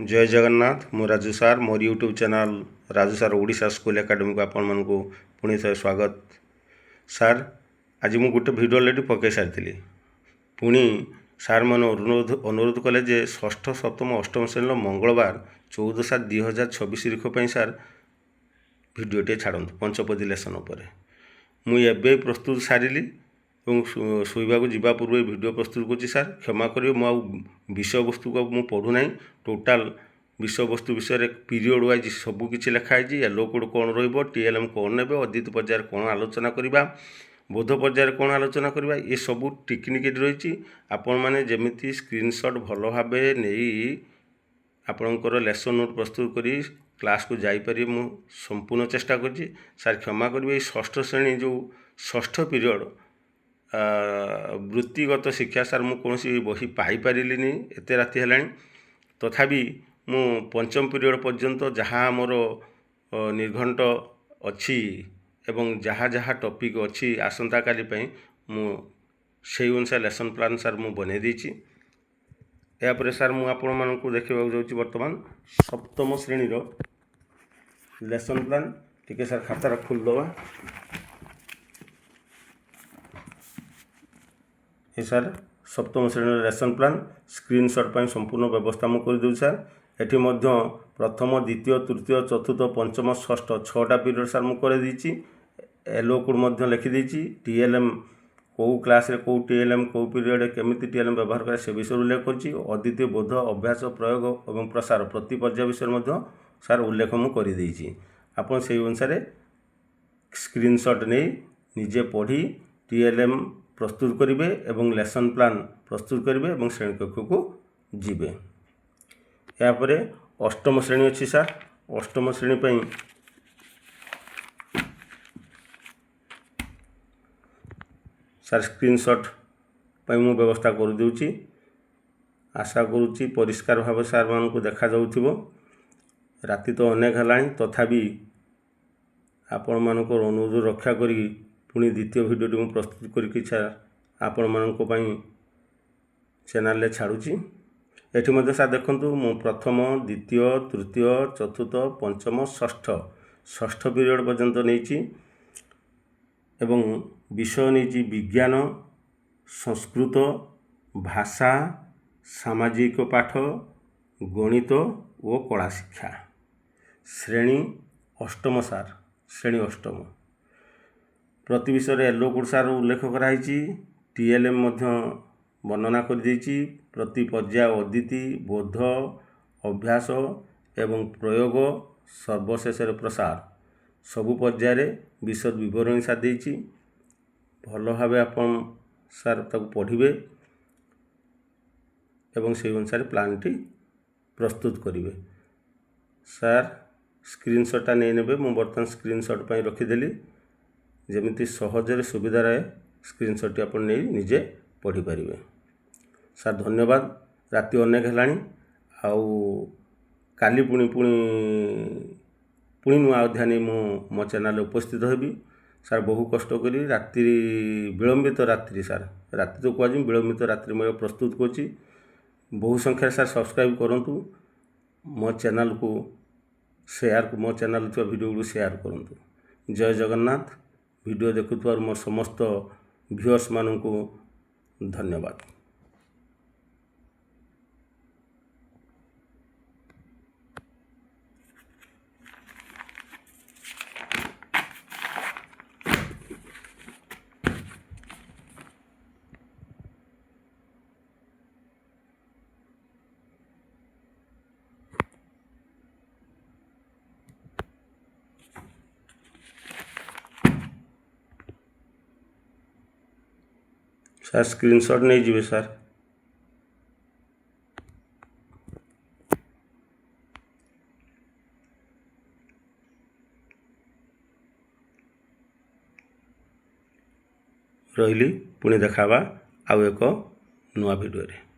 जय जगन्नाथ मु राजू सार मोर यूट्यूब चैनल राजू सार ओडिशा स्कूल एकेडमी को आपण मानक पुणी थे स्वागत सार। आज मु गोटे भिडियो अलरेडी पकई सारी पुणी सार मैंने अनुरोध कले जे षष्ठ सप्तम अष्टम श्रेणी मंगलवार 14/7/2026 तारीख सार भिडियोटे छाड़ू पंचपदी लेसन उपर मुझे प्रस्तुत सारिली शोवा जावा पूर्व भिडियो प्रस्तुत कर सार क्षमा करेंगे मु विषय वस्तु को मु पढ़ुना टोटाल विषय वस्तु विषय पीरियड वाइज सबकि लिखाई येलो कोड कौन टीएलएम कौन ने अद्वित पर्यायर कौन आलोचना करवा बोध पर्यायर कौन आलोचना करवा ये सब टेक्निक रही आपण मैंने जमी स्क्रीनशॉट भल भाव नहीं आपणकर लेसन नोट प्रस्तुत करी क्लास को जापर मु संपूर्ण चेष्टा कर सार क्षमा करेंगे षष्ठ श्रेणी जो षष्ठ पीरियड वृत्तिगत शिक्षा सार मु कौन बही पाइपारे एत राति है तथापि मु पंचम पीरियड पर्यंत जहाँ मोर निर्घंट अच्छी एवं जहाँ जहाँ टॉपिक अच्छी आसंता काली मु से अनुसार लेसन प्लान सार मु बने देछि। यापर सार मु आपण मानकु देखा जाऊँगी वर्तमान सप्तम श्रेणीर लेसन प्लान टिके सार खाता खोलदवा। ये सार सप्तम श्रेणी लेसन प्लान स्क्रीनशॉट पर संपूर्ण व्यवस्था मुझे करदे सार। एटी मध्य प्रथम द्वितीय तृतीय चतुर्थ पंचम षष्ठ 6टा पीरियड सार मुझे एलो कोड लिखिदे टीएलएम कौ क्लास रे कौ टीएलएम कौ पीरियड केमी टीएलएम व्यवहार करे से विषय उल्लेख कर अद्वितीय बोध अभ्यास प्रयोग और प्रसार प्रति पर्याय विषय सार उल्लेख मुझे आपन से अनुसार स्क्रीनशॉट नहीं निजे पढ़ी टीएलएम प्रस्तुत करेंगे एवं लेसन प्लान प्रस्तुत करेंगे और श्रेणी कक्ष को जीवे। यापर अष्टम श्रेणी अच्छी सार अष्टम श्रेणी पर सार स्क्रीनशॉट पर मु व्यवस्था कर दूची आशा करुच्ची परिष्कार भाव सार मान को देखा जाउथिबो। राति तो अनेक है तथापि आपण मानक अनुरोध रक्षा करी पुणी द्वितीय भिडियोटी मु प्रस्तुत करके आपण मानक पई चैनल छाड़ुची। एठी मध्य सार देखंतु मु प्रथम द्वितीय तृतीय चतुर्थ पंचम षष्ठ पीरियड पर्यंत नहीं एवं विषय नहीं विज्ञान संस्कृत भाषा सामाजिक पाठ गणित और कला शिक्षा श्रेणी अष्टम सार श्रेणी अष्टम प्रति विषय एलो कोड सार उल्लेख कराई टीएलएम वर्णना कर प्रति पर्याय अदिति बोध अभ्यास एवं प्रयोग सर्वशेष प्रसार सबु पर्यायर विशद विवरणी सार देछि भल भाव आपन सार ताको पढ़िबे एवं से अनुसार प्लानटी प्रस्तुत करेंगे। सार स्क्रीनशॉटा नहीं नेबे मु बर्तमान स्क्रीनशॉट पर रखीदेली जमी सहजरे सुविधा रहे स्क्रीनशॉट आपन नहीं निजे पढ़ी पारे। सार धन्यवाद राति अनेक है आउ काली पुणी पुणी पुणी नुआ अध्याय नहीं मो चैनल उपस्थित होबी। सार बहु कष्ट करी रात्रि विलंबित रात्रि सार राति तो कहुँ विलंबित रात्रि मैं प्रस्तुत करी बहु संख्या सार सब्सक्राइब करंतु मो चैनल को शेयर मो चैनल वीडियो को शेयर करंतु। जय जगन्नाथ वीडियो देखुवर मोर समस्त व्यूअर्स मानू धन्यवाद। सार स्क्रीनशॉट नहीं जीवे सार रही पुणी देखावा आउ एक नुआ भिडियो रे।